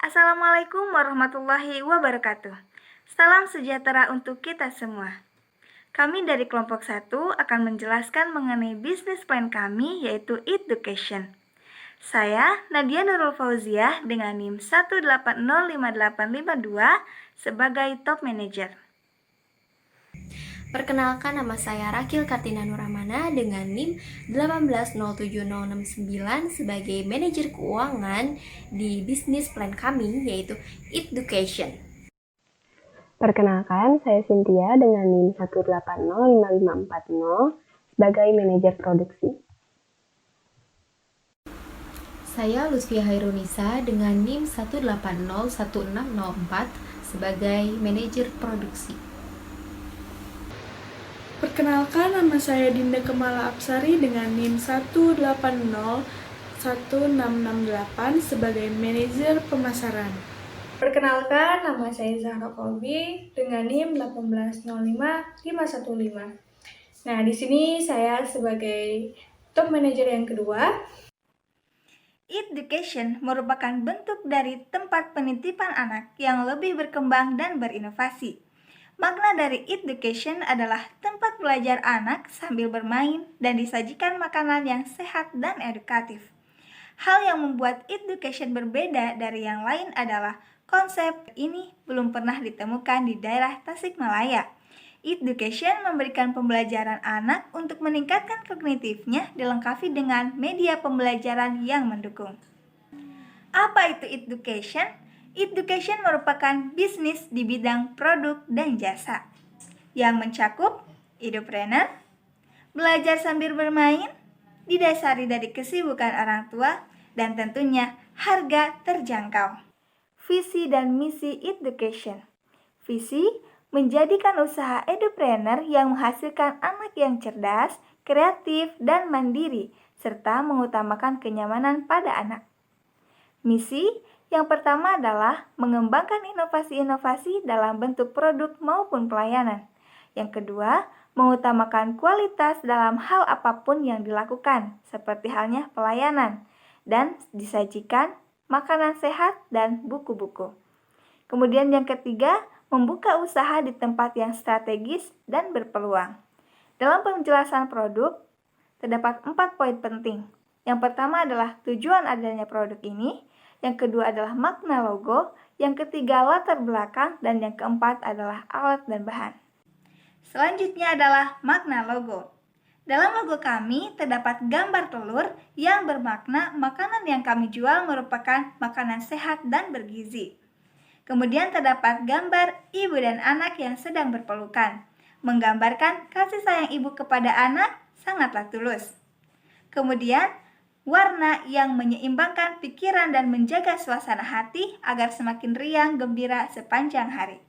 Assalamualaikum warahmatullahi wabarakatuh. Salam sejahtera untuk kita semua. Kami dari kelompok 1 akan menjelaskan mengenai bisnis plan kami yaitu Education. Saya Nadia Nurul Fauziah dengan NIM 1805852 sebagai Top Manager. Perkenalkan, nama saya Rakil Kartina Nuramana dengan NIM 1807069 sebagai manajer keuangan di bisnis plan kami yaitu Education. Perkenalkan, saya Cynthia dengan NIM 1805540 sebagai manajer produksi. Saya Lutfia Hairunisa dengan NIM 1801604 sebagai manajer produksi. Perkenalkan, nama saya Dinda Kemala Apsari dengan NIM 1801668 sebagai manajer pemasaran. Perkenalkan, nama saya Zahra Kolbi dengan NIM 1805515. Nah, di sini saya sebagai top manager yang kedua. Education merupakan bentuk dari tempat penitipan anak yang lebih berkembang dan berinovasi. Makna dari education adalah tempat belajar anak sambil bermain dan disajikan makanan yang sehat dan edukatif. Hal yang membuat education berbeda dari yang lain adalah konsep ini belum pernah ditemukan di daerah Tasikmalaya. Education memberikan pembelajaran anak untuk meningkatkan kognitifnya dilengkapi dengan media pembelajaran yang mendukung. Apa itu education? Education merupakan bisnis di bidang produk dan jasa yang mencakup edupreneur, belajar sambil bermain, didasari dari kesibukan orang tua, dan tentunya harga terjangkau. Visi dan misi education. Visi menjadikan usaha edupreneur yang menghasilkan anak yang cerdas, kreatif, dan mandiri, serta mengutamakan kenyamanan pada anak. Misi yang pertama adalah mengembangkan inovasi-inovasi dalam bentuk produk maupun pelayanan. Yang kedua, mengutamakan kualitas dalam hal apapun yang dilakukan, seperti halnya pelayanan, dan disajikan makanan sehat dan buku-buku. Kemudian yang ketiga, membuka usaha di tempat yang strategis dan berpeluang. Dalam penjelasan produk, terdapat 4 poin penting. Yang pertama adalah tujuan adanya produk ini, yang kedua adalah makna logo, yang ketiga latar belakang, dan yang keempat adalah alat dan bahan. Selanjutnya adalah makna logo. Dalam logo kami terdapat gambar telur yang bermakna makanan yang kami jual merupakan makanan sehat dan bergizi. Kemudian terdapat gambar ibu dan anak yang sedang berpelukan, menggambarkan kasih sayang ibu kepada anak sangatlah tulus. Kemudian warna yang menyeimbangkan pikiran dan menjaga suasana hati agar semakin riang gembira sepanjang hari.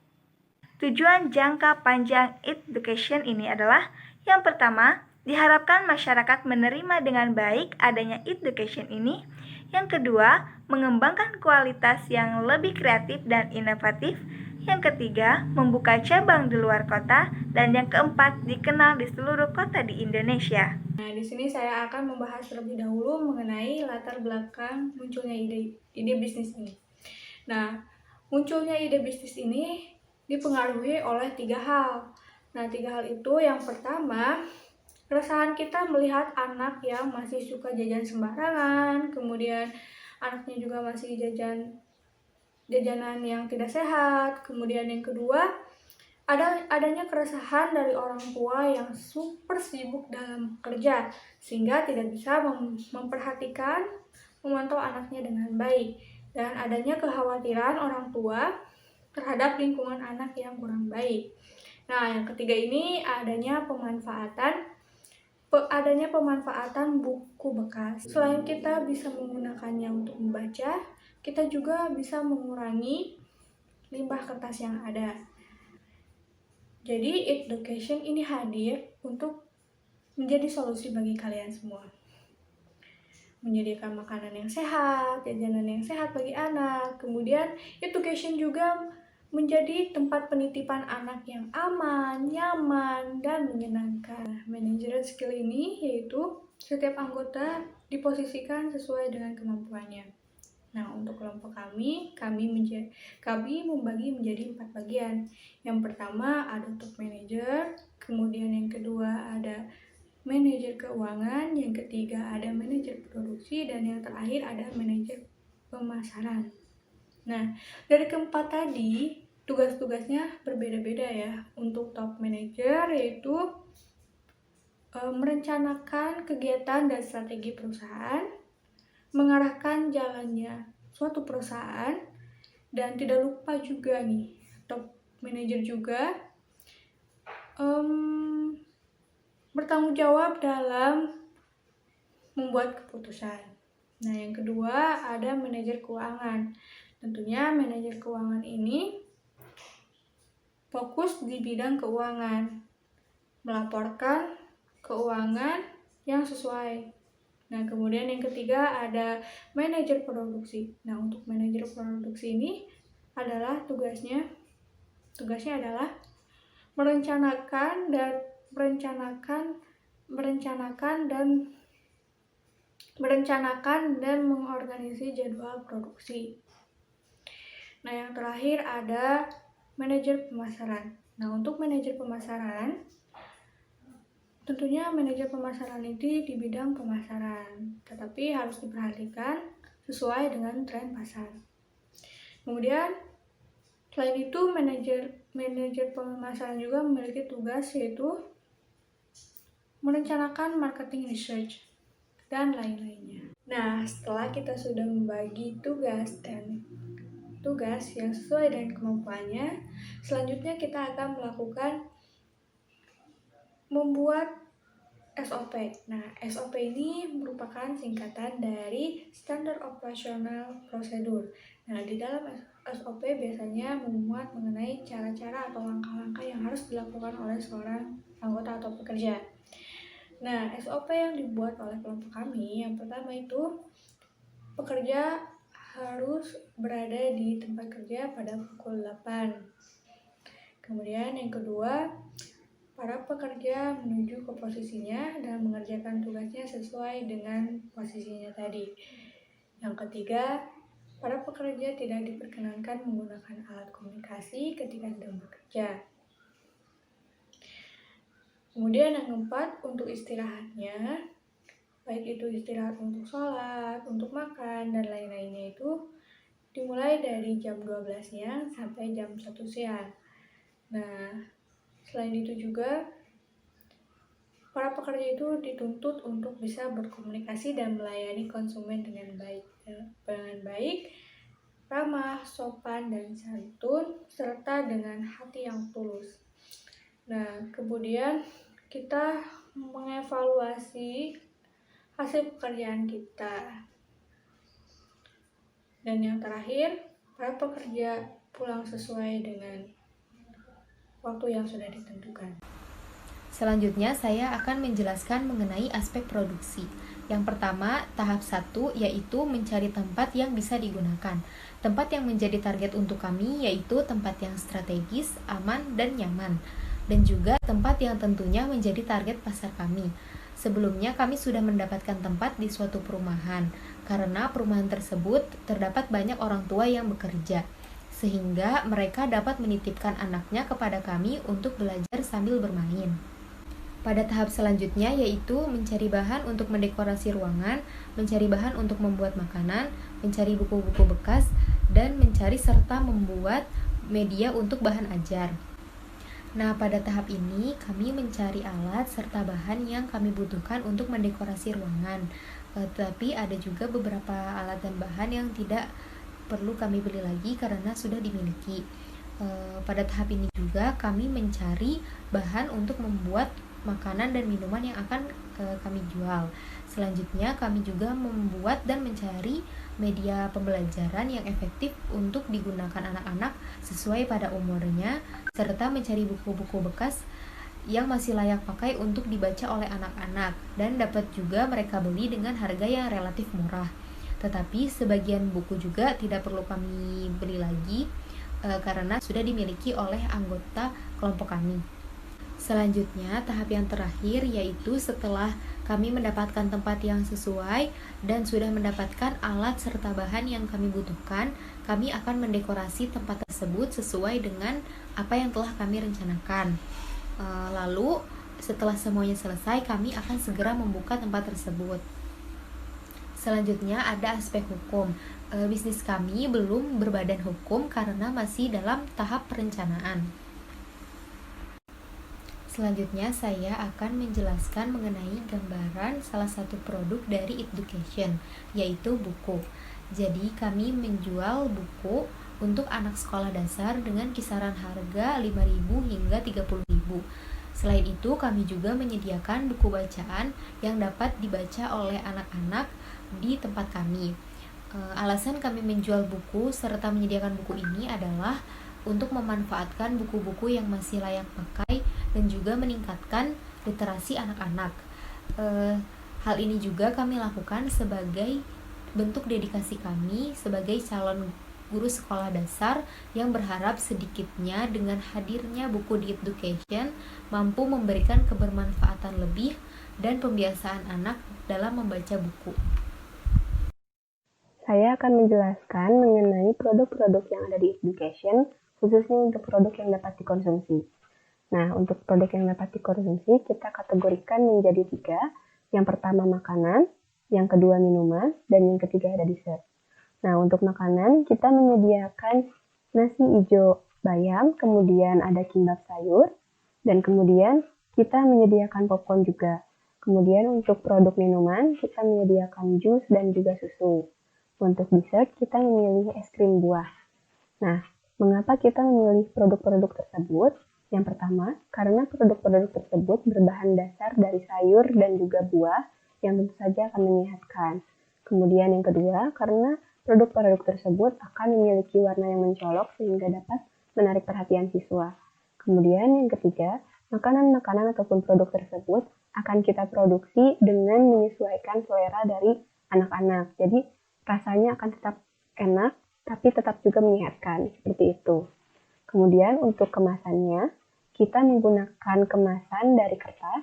Tujuan jangka panjang education ini adalah yang pertama, diharapkan masyarakat menerima dengan baik adanya education ini. Yang kedua, mengembangkan kualitas yang lebih kreatif dan inovatif. Yang ketiga, membuka cabang di luar kota. Dan yang keempat, dikenal di seluruh kota di Indonesia. Nah, di sini saya akan membahas terlebih dahulu mengenai latar belakang munculnya ide bisnis ini. Nah, munculnya ide bisnis ini dipengaruhi oleh 3 hal. Nah, 3 hal itu yang pertama, keresahan kita melihat anak yang masih suka jajan sembarangan, kemudian anaknya juga masih jajanan yang tidak sehat. Kemudian yang kedua, adanya keresahan dari orang tua yang super sibuk dalam kerja sehingga tidak bisa memperhatikan, memantau anaknya dengan baik, dan adanya kekhawatiran orang tua terhadap lingkungan anak yang kurang baik. Nah, yang ketiga ini adanya pemanfaatan buku bekas. Selain kita bisa menggunakannya untuk membaca, kita juga bisa mengurangi limbah kertas yang ada. Jadi, education ini hadir untuk menjadi solusi bagi kalian semua. Menyediakan makanan yang sehat, jajanan yang sehat bagi anak. Kemudian, education juga menjadi tempat penitipan anak yang aman, nyaman, dan menyenangkan. Managerial skill ini yaitu setiap anggota diposisikan sesuai dengan kemampuannya. Nah, untuk kelompok kami membagi menjadi 4 bagian. Yang pertama ada top manager, kemudian yang kedua ada manajer keuangan, yang ketiga ada manajer produksi, dan yang terakhir ada manajer pemasaran. Nah, dari keempat tadi, tugas-tugasnya berbeda-beda ya. Untuk top manager yaitu merencanakan kegiatan dan strategi perusahaan, mengarahkan jalannya suatu perusahaan, dan tidak lupa juga nih, top manager juga bertanggung jawab dalam membuat keputusan. Nah, yang kedua ada manajer keuangan. Tentunya manajer keuangan ini fokus di bidang keuangan, melaporkan keuangan yang sesuai. Nah, kemudian yang ketiga ada manajer produksi. Nah, untuk manajer produksi ini adalah tugasnya adalah merencanakan dan mengorganisasi jadwal produksi. Nah, yang terakhir ada manajer pemasaran. Nah, untuk manajer pemasaran, tentunya manajer pemasaran ini di bidang pemasaran, tetapi harus diperhatikan sesuai dengan tren pasar. Kemudian, selain itu manajer pemasaran juga memiliki tugas yaitu merencanakan marketing research dan lain-lainnya. Nah, setelah kita sudah membagi tugas yang sesuai dengan kemampuannya, selanjutnya kita akan melakukan membuat SOP. Nah, SOP ini merupakan singkatan dari Standard Operational Procedure. Nah, di dalam SOP biasanya memuat mengenai cara-cara atau langkah-langkah yang harus dilakukan oleh seorang anggota atau pekerja. Nah, SOP yang dibuat oleh kelompok kami, yang pertama itu pekerja harus berada di tempat kerja pada pukul 8. Kemudian yang kedua, para pekerja menuju ke posisinya dan mengerjakan tugasnya sesuai dengan posisinya tadi. Yang ketiga, para pekerja tidak diperkenankan menggunakan alat komunikasi ketika sedang bekerja. Kemudian yang keempat, untuk istirahatnya, baik itu istirahat untuk sholat, untuk makan, dan lain-lainnya itu dimulai dari jam 12 siang sampai jam 1 siang. Nah, selain itu juga, para pekerja itu dituntut untuk bisa berkomunikasi dan melayani konsumen dengan baik, ramah, sopan, dan santun, serta dengan hati yang tulus. Nah, kemudian kita mengevaluasi hasil pekerjaan kita. Dan yang terakhir, para pekerja pulang sesuai dengan waktu yang sudah ditentukan. Selanjutnya saya akan menjelaskan mengenai aspek produksi. Yang pertama, tahap 1 yaitu mencari tempat yang bisa digunakan. Tempat yang menjadi target untuk kami yaitu tempat yang strategis, aman, dan nyaman. Dan juga tempat yang tentunya menjadi target pasar kami. Sebelumnya kami sudah mendapatkan tempat di suatu perumahan, karena perumahan tersebut terdapat banyak orang tua yang bekerja, sehingga mereka dapat menitipkan anaknya kepada kami untuk belajar sambil bermain. Pada tahap selanjutnya yaitu mencari bahan untuk mendekorasi ruangan, mencari bahan untuk membuat makanan, mencari buku-buku bekas, dan mencari serta membuat media untuk bahan ajar. Nah, pada tahap ini kami mencari alat serta bahan yang kami butuhkan untuk mendekorasi ruangan. Tetapi ada juga beberapa alat dan bahan yang tidak perlu kami beli lagi karena sudah dimiliki. Pada tahap ini juga kami mencari bahan untuk membuat makanan dan minuman yang akan kami jual. Selanjutnya kami juga membuat dan mencari media pembelajaran yang efektif untuk digunakan anak-anak sesuai pada umurnya, serta mencari buku-buku bekas yang masih layak pakai untuk dibaca oleh anak-anak dan dapat juga mereka beli dengan harga yang relatif murah. Tetapi sebagian buku juga tidak perlu kami beli lagi karena sudah dimiliki oleh anggota kelompok kami. Selanjutnya, tahap yang terakhir yaitu setelah kami mendapatkan tempat yang sesuai dan sudah mendapatkan alat serta bahan yang kami butuhkan, kami akan mendekorasi tempat tersebut sesuai dengan apa yang telah kami rencanakan. Lalu, setelah semuanya selesai, kami akan segera membuka tempat tersebut. Selanjutnya ada aspek hukum. Bisnis kami belum berbadan hukum karena masih dalam tahap perencanaan. Selanjutnya saya akan menjelaskan mengenai gambaran salah satu produk dari Education, yaitu buku. Jadi kami menjual buku untuk anak sekolah dasar dengan kisaran harga 5.000 hingga 30.000. Selain itu, kami juga menyediakan buku bacaan yang dapat dibaca oleh anak-anak di tempat kami. Alasan kami menjual buku serta menyediakan buku ini adalah untuk memanfaatkan buku-buku yang masih layak pakai dan juga meningkatkan literasi anak-anak. Hal ini juga kami lakukan sebagai bentuk dedikasi kami sebagai calon guru sekolah dasar yang berharap sedikitnya dengan hadirnya buku di Education mampu memberikan kebermanfaatan lebih dan pembiasaan anak dalam membaca buku. Saya akan menjelaskan mengenai produk-produk yang ada di Education, khususnya untuk produk yang dapat dikonsumsi. Nah, untuk produk yang dapat dikonsumsi, kita kategorikan menjadi 3. Yang pertama makanan, yang kedua minuman, dan yang ketiga ada dessert. Nah, untuk makanan, kita menyediakan nasi hijau bayam, kemudian ada kimbap sayur, dan kemudian kita menyediakan popcorn juga. Kemudian untuk produk minuman, kita menyediakan jus dan juga susu. Untuk dessert, kita memilih es krim buah. Nah, mengapa kita memilih produk-produk tersebut? Yang pertama, karena produk-produk tersebut berbahan dasar dari sayur dan juga buah yang tentu saja akan menyehatkan. Kemudian yang kedua, karena produk-produk tersebut akan memiliki warna yang mencolok sehingga dapat menarik perhatian siswa. Kemudian yang ketiga, makanan-makanan ataupun produk tersebut akan kita produksi dengan menyesuaikan selera dari anak-anak. Jadi rasanya akan tetap enak, tapi tetap juga menyehatkan, seperti itu. Kemudian untuk kemasannya, kita menggunakan kemasan dari kertas,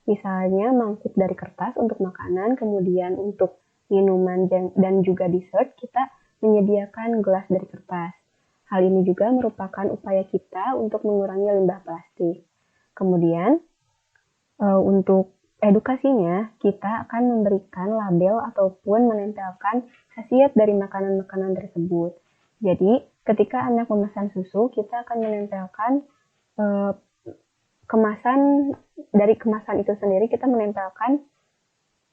misalnya mangkuk dari kertas untuk makanan, kemudian untuk minuman dan juga dessert, kita menyediakan gelas dari kertas. Hal ini juga merupakan upaya kita untuk mengurangi limbah plastik. Kemudian, untuk edukasinya, kita akan memberikan label ataupun menempelkan khasiat dari makanan-makanan tersebut. Jadi, ketika anak memesan susu, kita akan menempelkan kemasan, dari kemasan itu sendiri kita menempelkan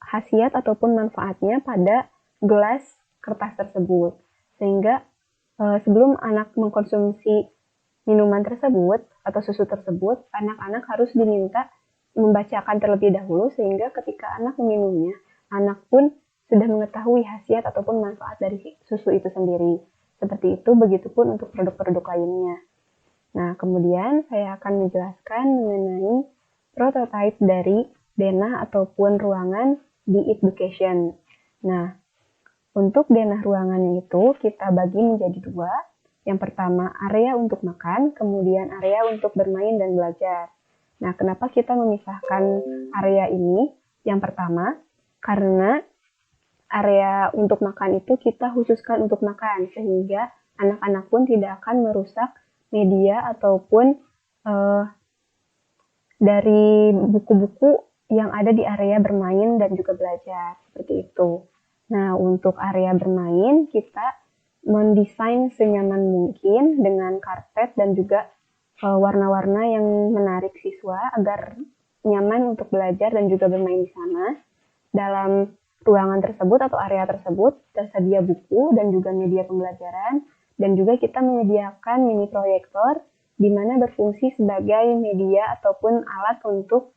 khasiat ataupun manfaatnya pada gelas kertas tersebut. Sehingga sebelum anak mengkonsumsi minuman tersebut atau susu tersebut, anak-anak harus diminta membacakan terlebih dahulu sehingga ketika anak meminumnya, anak pun sudah mengetahui khasiat ataupun manfaat dari susu itu sendiri. Seperti itu, begitupun untuk produk-produk lainnya. Nah, kemudian saya akan menjelaskan mengenai prototipe dari denah ataupun ruangan di Education. Nah, untuk denah ruangan itu kita bagi menjadi 2. Yang pertama, area untuk makan, kemudian area untuk bermain dan belajar. Nah, kenapa kita memisahkan area ini? Yang pertama, karena area untuk makan itu kita khususkan untuk makan, sehingga anak-anak pun tidak akan merusak media ataupun dari buku-buku yang ada di area bermain dan juga belajar, seperti itu. Nah, untuk area bermain, kita mendesain senyaman mungkin dengan karpet dan juga warna-warna yang menarik siswa agar nyaman untuk belajar dan juga bermain di sana. Dalam ruangan tersebut atau area tersebut tersedia buku dan juga media pembelajaran, dan juga kita menyediakan mini proyektor di mana berfungsi sebagai media ataupun alat untuk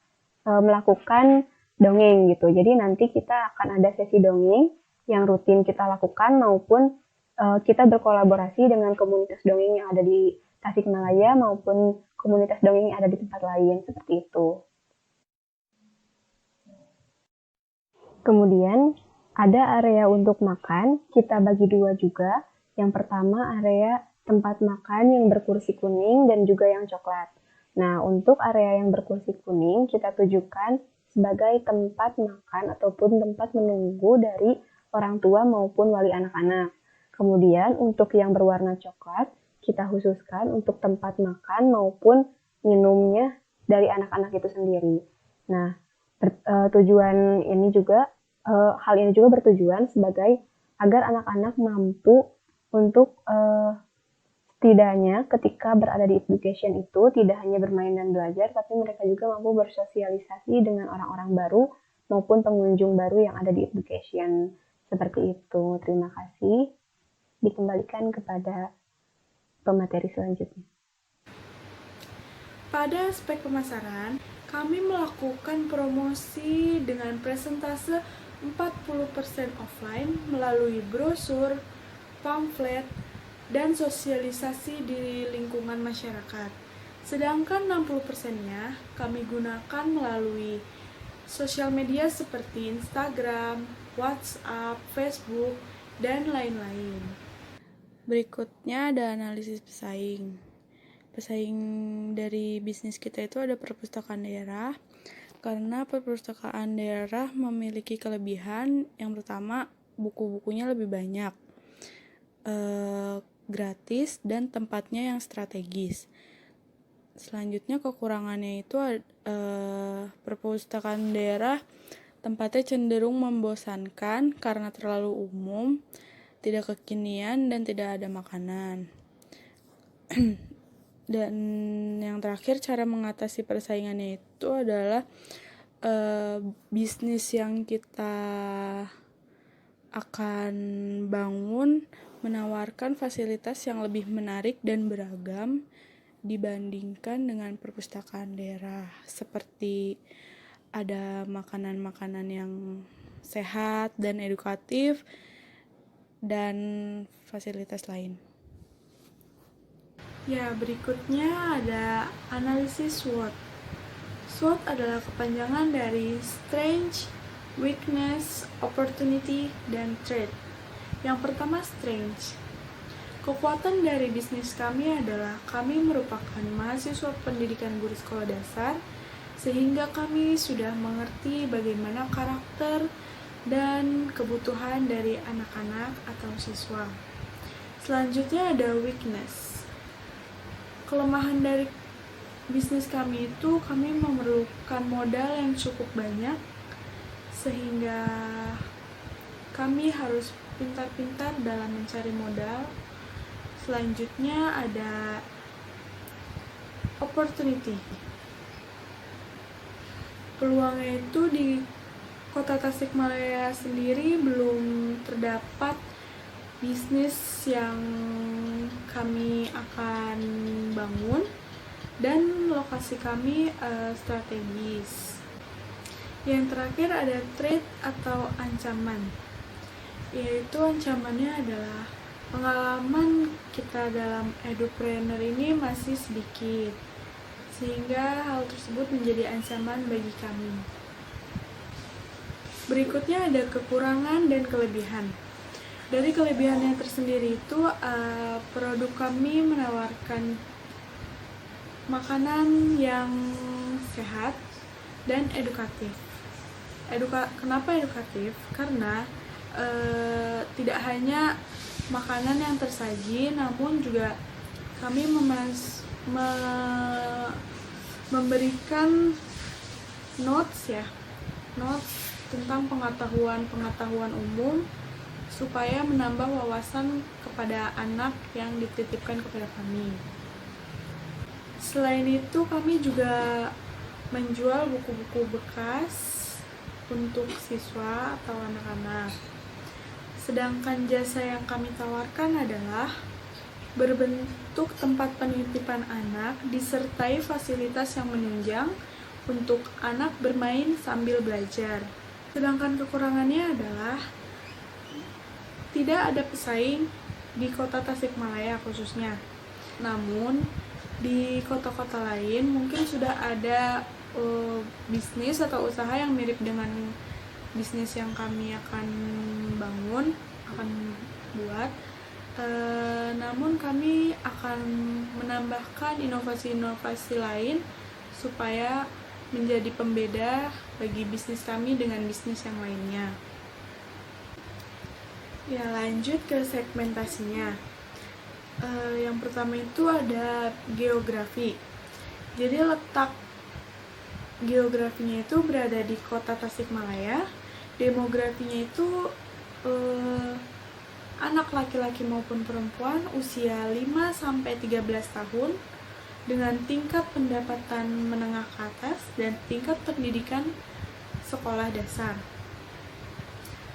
melakukan dongeng gitu. Jadi nanti kita akan ada sesi dongeng yang rutin kita lakukan maupun kita berkolaborasi dengan komunitas dongeng yang ada di Tasikmalaya maupun komunitas dongeng yang ada di tempat lain, seperti itu. Kemudian ada area untuk makan, kita bagi 2 juga. Yang pertama area tempat makan yang berkursi kuning dan juga yang coklat. Nah, untuk area yang berkursi kuning kita tujukan sebagai tempat makan ataupun tempat menunggu dari orang tua maupun wali anak-anak. Kemudian untuk yang berwarna coklat, kita khususkan untuk tempat makan maupun minumnya dari anak-anak itu sendiri. Nah, tujuan ini juga, hal ini juga bertujuan sebagai agar anak-anak mampu untuk setidaknya ketika berada di education itu tidak hanya bermain dan belajar, tapi mereka juga mampu bersosialisasi dengan orang-orang baru maupun pengunjung baru yang ada di education. Seperti itu. Terima kasih. Dikembalikan kepada pemateri selanjutnya. Pada aspek pemasaran, kami melakukan promosi dengan presentase 40% offline melalui brosur, pamflet, dan sosialisasi di lingkungan masyarakat. Sedangkan 60%-nya kami gunakan melalui sosial media seperti Instagram, WhatsApp, Facebook, dan lain-lain. Berikutnya ada analisis pesaing. Pesaing dari bisnis kita itu ada perpustakaan daerah, karena perpustakaan daerah memiliki kelebihan. Yang pertama, buku-bukunya lebih banyak, gratis, dan tempatnya yang strategis. Selanjutnya kekurangannya itu perpustakaan daerah tempatnya cenderung membosankan karena terlalu umum, tidak kekinian, dan tidak ada makanan. Dan yang terakhir, cara mengatasi persaingannya itu adalah bisnis yang kita akan bangun menawarkan fasilitas yang lebih menarik dan beragam dibandingkan dengan perpustakaan daerah, seperti ada makanan-makanan yang sehat dan edukatif dan fasilitas lain. Ya, berikutnya ada analisis SWOT. SWOT adalah kepanjangan dari Strength, Weakness, Opportunity, dan Threat. Yang pertama, Strength. Kekuatan dari bisnis kami adalah kami merupakan mahasiswa pendidikan guru sekolah dasar, sehingga kami sudah mengerti bagaimana karakter dan kebutuhan dari anak-anak atau siswa. Selanjutnya ada weakness. Kelemahan dari bisnis kami itu kami memerlukan modal yang cukup banyak, sehingga kami harus pintar-pintar dalam mencari modal. Selanjutnya ada opportunity. Peluangnya itu di Kota Tasikmalaya sendiri belum terdapat bisnis yang kami akan bangun, dan lokasi kami strategis. Yang terakhir ada threat atau ancaman, yaitu ancamannya adalah pengalaman kita dalam edupreneur ini masih sedikit, sehingga hal tersebut menjadi ancaman bagi kami. Berikutnya ada kekurangan dan kelebihan. Dari kelebihannya tersendiri itu, produk kami menawarkan makanan yang sehat dan edukatif. Kenapa edukatif? Karena tidak hanya makanan yang tersaji, namun juga kami memberikan notes tentang pengetahuan umum, supaya menambah wawasan kepada anak yang dititipkan kepada kami. Selain itu, kami juga menjual buku-buku bekas untuk siswa atau anak-anak. Sedangkan jasa yang kami tawarkan adalah berbentuk tempat penitipan anak disertai fasilitas yang menunjang untuk anak bermain sambil belajar. Sedangkan kekurangannya adalah tidak ada pesaing di Kota Tasikmalaya khususnya. Namun di kota-kota lain mungkin sudah ada bisnis atau usaha yang mirip dengan bisnis yang kami akan bangun, akan buat. Namun kami akan menambahkan inovasi-inovasi lain supaya menjadi pembeda bagi bisnis kami dengan bisnis yang lainnya. Ya, lanjut ke segmentasinya. Yang pertama itu ada geografi. Jadi letak geografinya itu berada di kota Tasikmalaya. Demografinya itu anak laki-laki maupun perempuan usia 5-13 tahun dengan tingkat pendapatan menengah ke atas dan tingkat pendidikan sekolah dasar.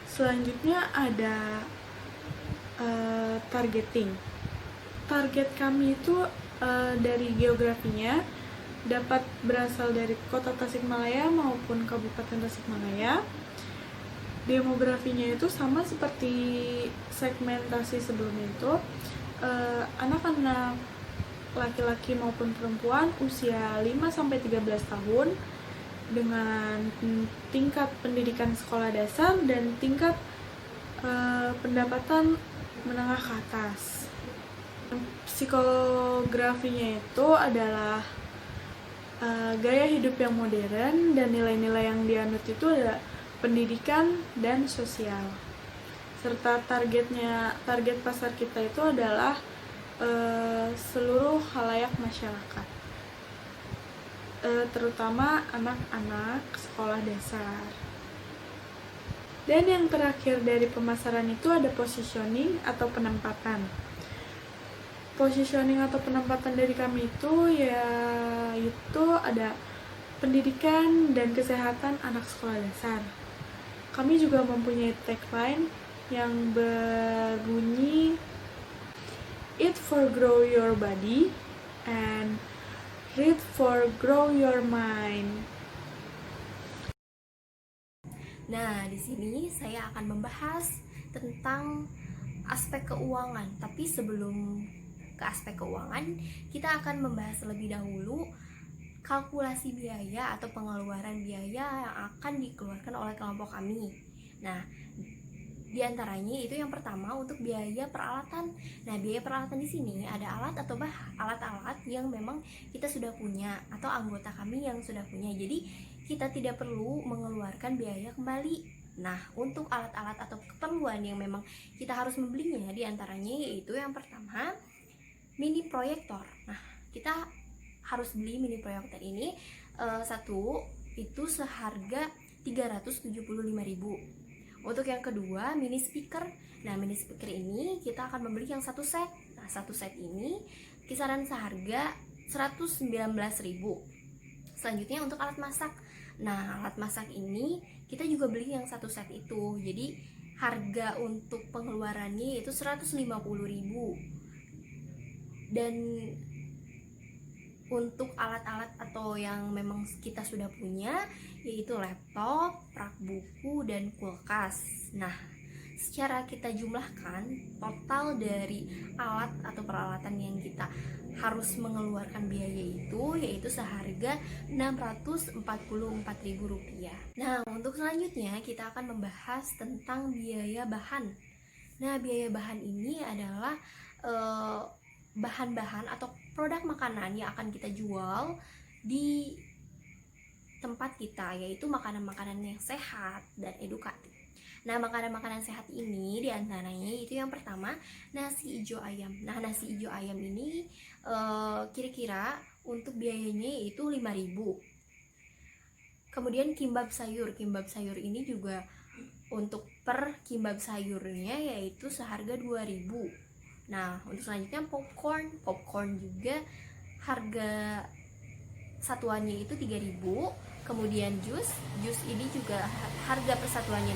Selanjutnya ada targeting. Target kami itu dari geografinya dapat berasal dari kota Tasikmalaya maupun Kabupaten Tasikmalaya. Demografinya itu sama seperti segmentasi sebelumnya itu, anak-anak laki-laki maupun perempuan usia 5-13 tahun dengan tingkat pendidikan sekolah dasar dan tingkat pendapatan menengah ke atas. Psikografinya itu adalah gaya hidup yang modern dan nilai-nilai yang dianut itu adalah pendidikan dan sosial. Serta target pasar kita itu adalah seluruh khalayak masyarakat, terutama anak-anak sekolah dasar. Dan yang terakhir dari pemasaran itu ada positioning atau penempatan. Positioning atau penempatan dari kami itu yaitu ada pendidikan dan kesehatan anak sekolah dasar. Kami juga mempunyai tagline yang berbunyi Eat for grow your body and read for grow your mind. Nah, di sini saya akan membahas tentang aspek keuangan. Tapi sebelum ke aspek keuangan, kita akan membahas terlebih dahulu kalkulasi biaya atau pengeluaran biaya yang akan dikeluarkan oleh kelompok kami. Nah, diantaranya itu yang pertama untuk biaya peralatan. Nah, biaya peralatan di sini ada alat atau alat-alat yang memang kita sudah punya atau anggota kami yang sudah punya. Jadi kita tidak perlu mengeluarkan biaya kembali. Nah, untuk alat-alat atau keperluan yang memang kita harus membelinya, diantaranya yaitu yang pertama mini proyektor. Nah, kita harus beli mini proyektor ini satu itu seharga 375.000. Untuk yang kedua mini speaker. Nah, mini speaker ini kita akan membeli yang satu set. Nah, satu set ini kisaran seharga 119.000. Selanjutnya untuk alat masak. Nah, alat masak ini kita juga beli yang satu set itu. Jadi harga untuk pengeluarannya itu 150.000. Dan untuk alat-alat atau yang memang kita sudah punya yaitu laptop, rak buku, dan kulkas. Nah, secara kita jumlahkan total dari alat atau peralatan yang kita harus mengeluarkan biaya itu yaitu seharga Rp644.000. Nah, untuk selanjutnya kita akan membahas tentang biaya bahan. Nah, biaya bahan ini adalah bahan-bahan atau produk makanan yang akan kita jual di tempat kita, yaitu makanan-makanan yang sehat dan edukatif. Nah, makanan-makanan sehat ini diantaranya itu yang pertama nasi ijo ayam. Nah, nasi ijo ayam ini kira-kira untuk biayanya itu 5.000. Kemudian kimbab sayur. Kimbab sayur ini juga untuk per kimbab sayurnya yaitu seharga 2.000. Nah, untuk selanjutnya popcorn juga harga satuannya itu 3.000. Kemudian jus ini juga harga persatuannya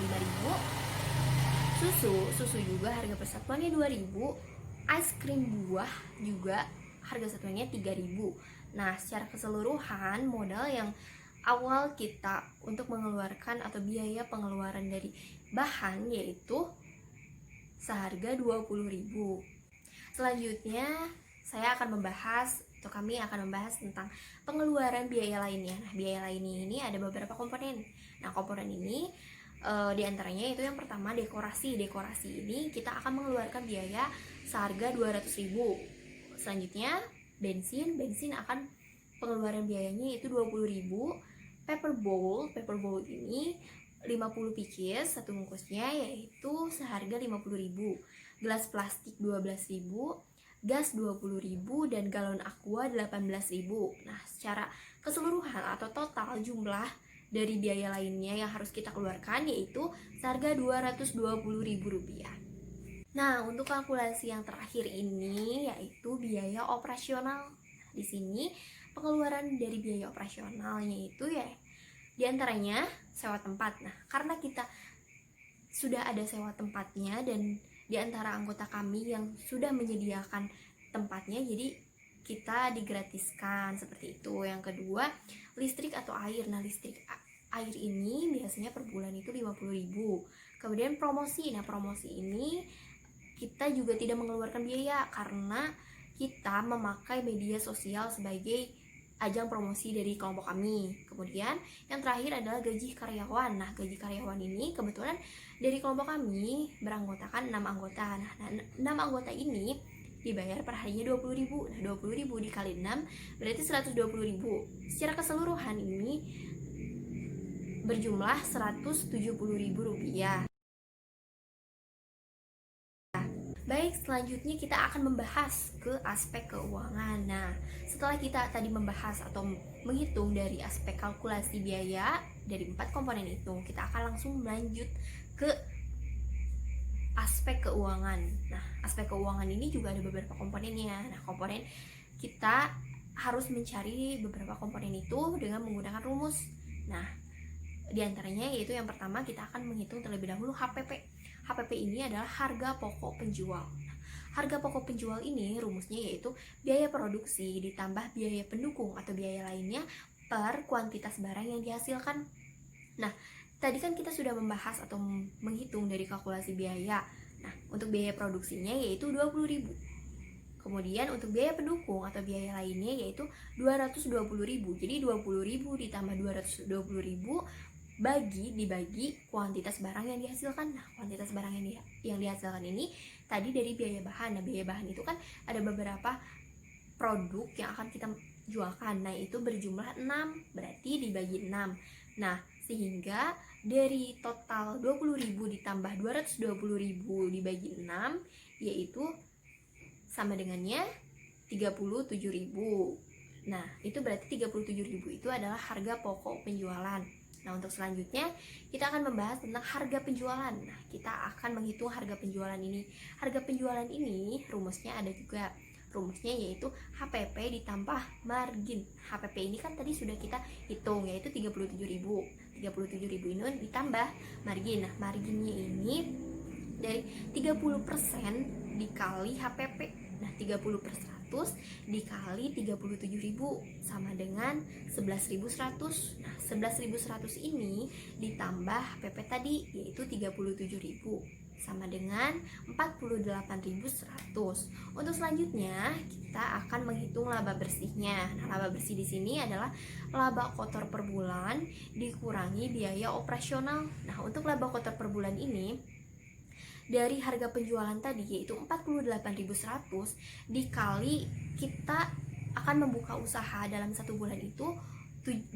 5.000. Susu juga harga persatuannya 2.000. Es krim buah juga harga satuannya 3.000. Nah, secara keseluruhan modal yang awal kita untuk mengeluarkan atau biaya pengeluaran dari bahan yaitu seharga 20.000. Selanjutnya kami akan membahas tentang pengeluaran biaya lainnya. Nah, biaya lainnya ini ada beberapa komponen. Nah, komponen ini diantaranya itu yang pertama dekorasi. Dekorasi ini kita akan mengeluarkan biaya seharga 200.000. Selanjutnya bensin akan pengeluaran biayanya itu 20.000. Paper bowl ini 50 pieces satu bungkusnya, yaitu seharga 50.000. Gelas plastik 12.000, gas 20.000, dan galon aqua 18.000. Nah, secara keseluruhan atau total jumlah dari biaya lainnya yang harus kita keluarkan yaitu seharga Rp220.000. Nah, untuk kalkulasi yang terakhir ini yaitu biaya operasional. Di sini pengeluaran dari biaya operasionalnya itu ya diantaranya sewa tempat. Nah, karena kita sudah ada sewa tempatnya dan diantara anggota kami yang sudah menyediakan tempatnya, jadi kita digratiskan seperti itu. Yang kedua, listrik atau air. Nah, listrik air ini biasanya per bulan itu 50.000. Kemudian promosi. Nah, promosi ini kita juga tidak mengeluarkan biaya karena kita memakai media sosial sebagai ajang promosi dari kelompok kami. Kemudian yang terakhir adalah gaji karyawan. Nah, gaji karyawan ini kebetulan dari kelompok kami beranggotakan 6 anggota. Nah, 6 anggota ini dibayar per harinya 20.000. Nah, 20.000 dikali 6 berarti 120.000. Secara keseluruhan ini berjumlah Rp170.000. Baik, selanjutnya kita akan membahas ke aspek keuangan. Nah, setelah kita tadi membahas atau menghitung dari aspek kalkulasi biaya dari 4 komponen itu, kita akan langsung lanjut ke aspek keuangan. Nah, aspek keuangan ini juga ada beberapa komponennya. Nah, komponen kita harus mencari beberapa komponen itu dengan menggunakan rumus. Nah, diantaranya yaitu yang pertama kita akan menghitung terlebih dahulu HPP. HPP ini adalah harga pokok penjual. Harga pokok penjual ini rumusnya yaitu biaya produksi ditambah biaya pendukung atau biaya lainnya per kuantitas barang yang dihasilkan. Nah, tadi kan kita sudah membahas atau menghitung dari kalkulasi biaya. Nah, untuk biaya produksinya yaitu 20.000. Kemudian untuk biaya pendukung atau biaya lainnya yaitu 220.000. Jadi 20.000 ditambah 220.000 dibagi kuantitas barang yang dihasilkan. Nah, kuantitas barang yang dihasilkan ini tadi dari biaya bahan. Nah, biaya bahan itu kan ada beberapa produk yang akan kita jualkan. Nah, itu berjumlah 6, berarti dibagi 6. Nah, sehingga dari total 20.000 ditambah 220.000 dibagi 6 yaitu sama dengannya 37.000. Nah, itu berarti 37.000 itu adalah harga pokok penjualan. Nah, untuk selanjutnya kita akan membahas tentang harga penjualan. Nah, kita akan menghitung harga penjualan ini. Harga penjualan ini rumusnya ada juga. Rumusnya yaitu HPP ditambah margin. HPP ini kan tadi sudah kita hitung yaitu 37.000. 37.000 ini ditambah margin. Nah, marginnya ini dari 30% dikali HPP. Nah, 30% dikali 37.000 sama dengan 11.100. Nah, 11.100 ini ditambah PP tadi yaitu 37.000 sama dengan 48.100. Untuk selanjutnya kita akan menghitung laba bersihnya. Nah, laba bersih di sini adalah laba kotor per bulan dikurangi biaya operasional. Nah, untuk laba kotor per bulan ini dari harga penjualan tadi yaitu 48.100 dikali kita akan membuka usaha dalam 1 bulan itu 20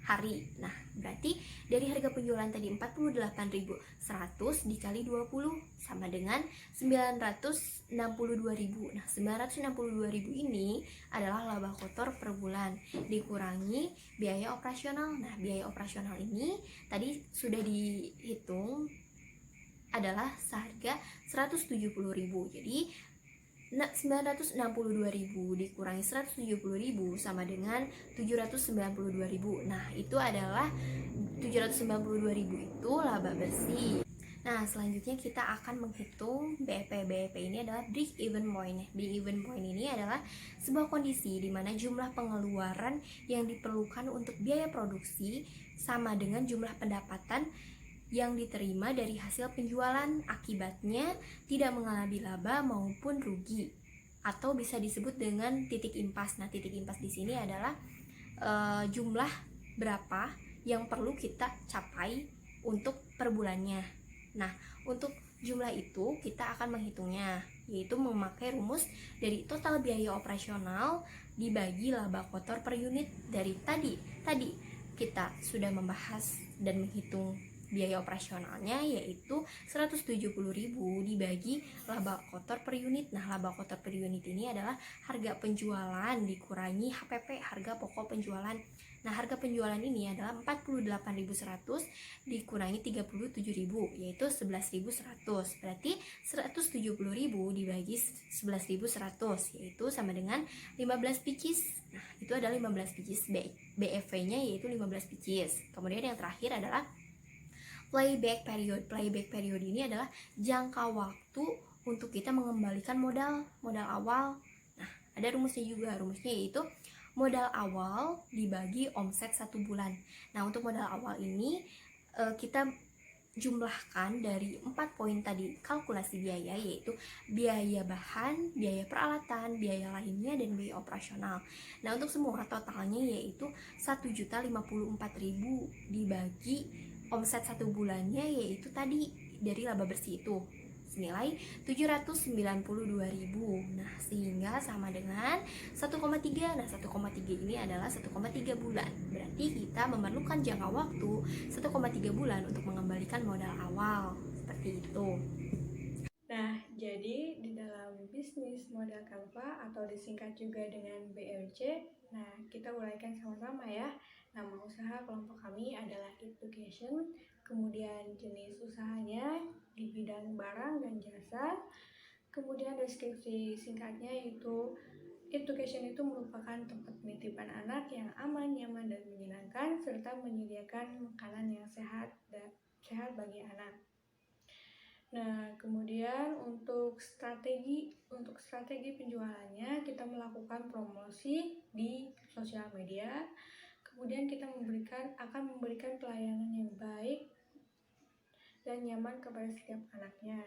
hari. Nah, berarti dari harga penjualan tadi 48.100 dikali 20 sama dengan 962.000. Nah, 962.000 ini adalah laba kotor per bulan dikurangi biaya operasional. Nah, biaya operasional ini tadi sudah dihitung adalah seharga 170.000. Jadi 962.000 dikurangi 170.000 sama dengan 792.000. Nah, itu adalah 792.000 itu laba bersih. Nah, selanjutnya kita akan menghitung BEP. BEP ini adalah break even point. Break even point ini adalah sebuah kondisi di mana jumlah pengeluaran yang diperlukan untuk biaya produksi sama dengan jumlah pendapatan yang diterima dari hasil penjualan, akibatnya tidak mengalami laba maupun rugi, atau bisa disebut dengan titik impas. Nah, titik impas di sini adalah jumlah berapa yang perlu kita capai untuk per bulannya. Nah, untuk jumlah itu kita akan menghitungnya. yaitu memakai rumus dari total biaya operasional dibagi laba kotor per unit. Dari tadi kita sudah membahas dan menghitung biaya operasionalnya, yaitu 170.000 dibagi laba kotor per unit. Nah, laba kotor per unit ini adalah harga penjualan dikurangi HPP, harga pokok penjualan. Nah, harga penjualan ini adalah 48.100 dikurangi 37.000, yaitu 11.100. Berarti 170.000 dibagi 11.100, yaitu sama dengan 15 pieces. Nah, itu adalah 15 pieces. BFV-nya yaitu 15 pieces. Kemudian yang terakhir adalah playback period. Playback period ini adalah jangka waktu untuk kita mengembalikan modal awal. Nah, ada rumusnya juga. Rumusnya yaitu modal awal dibagi omset 1 bulan. Nah, untuk modal awal ini kita jumlahkan dari 4 poin tadi kalkulasi biaya, yaitu biaya bahan, biaya peralatan, biaya lainnya, dan biaya operasional. Nah, untuk semua totalnya yaitu 1.054.000 dibagi omset 1 bulannya, yaitu tadi dari laba bersih itu senilai 792.000. Nah, sehingga sama dengan 1,3. Nah, 1,3 ini adalah 1,3 bulan. Berarti kita memerlukan jangka waktu 1,3 bulan untuk mengembalikan modal awal. Seperti itu. Nah, jadi di dalam bisnis modal Canva atau disingkat juga dengan BMC, nah kita uraikan sama-sama ya. Nama usaha kelompok kami adalah Education, kemudian jenis usahanya di bidang barang dan jasa, kemudian deskripsi singkatnya yaitu Education itu merupakan tempat penitipan anak yang aman, nyaman, dan menyenangkan, serta menyediakan makanan yang sehat bagi anak. Nah, kemudian untuk strategi penjualannya, kita melakukan promosi di sosial media. Kemudian kita akan memberikan pelayanan yang baik dan nyaman kepada setiap anaknya.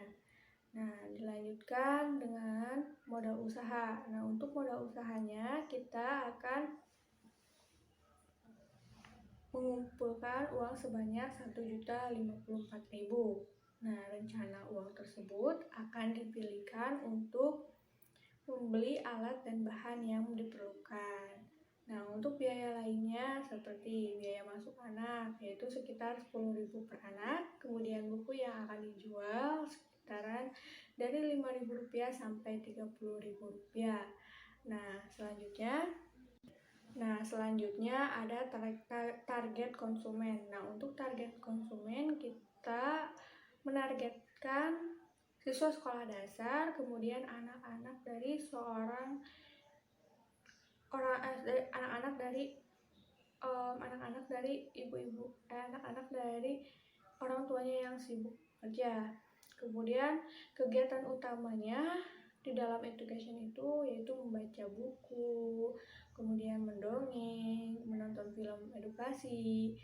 Nah, dilanjutkan dengan modal usaha. Nah, untuk modal usahanya kita akan mengumpulkan uang sebanyak 1.054.000. Nah, rencana uang tersebut akan dipilihkan untuk membeli alat dan bahan yang diperlukan. Nah, untuk biaya lainnya seperti biaya masuk anak, yaitu sekitar 10.000 per anak, kemudian buku yang akan dijual sekitaran dari Rp5.000 sampai Rp30.000. Nah, selanjutnya ada target konsumen. Nah, untuk target konsumen kita menargetkan siswa sekolah dasar, kemudian anak-anak dari anak-anak dari orang tuanya yang sibuk kerja. Kemudian kegiatan utamanya di dalam education itu yaitu membaca buku, kemudian mendongeng, menonton film edukasi,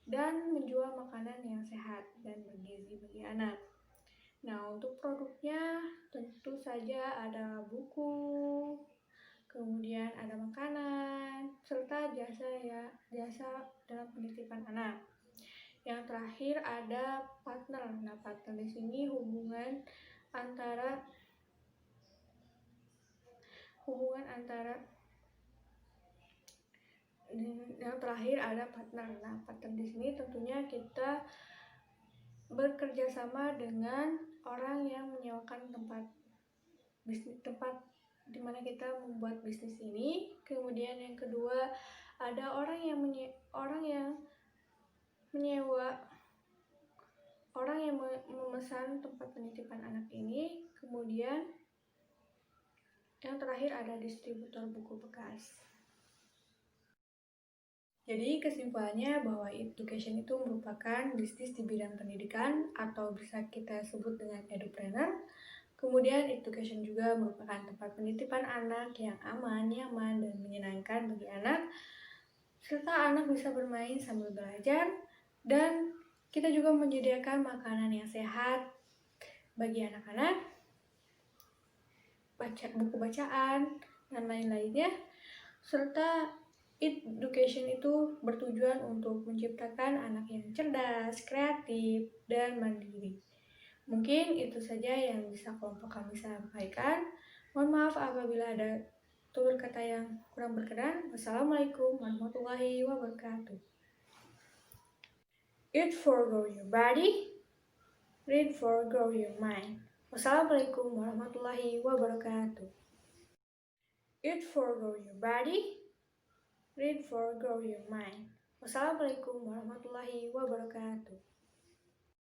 dan menjual makanan yang sehat dan bergizi bagi anak. Nah, untuk produknya tentu saja ada buku, kemudian ada makanan, serta jasa dalam penitipan anak. Yang terakhir ada partner. Nah, partner di sini hubungan antara yang terakhir ada partner. Nah, partner di sini tentunya kita bekerja sama dengan orang yang menyewakan tempat di mana kita membuat bisnis ini. Kemudian yang kedua ada orang yang memesan tempat penitipan anak ini. Kemudian yang terakhir ada distributor buku bekas. Jadi kesimpulannya bahwa education itu merupakan bisnis di bidang pendidikan atau bisa kita sebut dengan edupreneur. Kemudian education juga merupakan tempat penitipan anak yang aman, nyaman, dan menyenangkan bagi anak, serta anak bisa bermain sambil belajar, dan kita juga menyediakan makanan yang sehat bagi anak-anak, buku bacaan, dan lain-lainnya, serta education itu bertujuan untuk menciptakan anak yang cerdas, kreatif, dan mandiri. Mungkin itu saja yang bisa kelompok kami sampaikan. Mohon maaf apabila ada tutur kata yang kurang berkenan. Wassalamualaikum warahmatullahi wabarakatuh. Eat for grow your body, read for grow your mind. Wassalamualaikum warahmatullahi wabarakatuh. Eat for grow your body, read for grow your mind. Wassalamualaikum warahmatullahi wabarakatuh.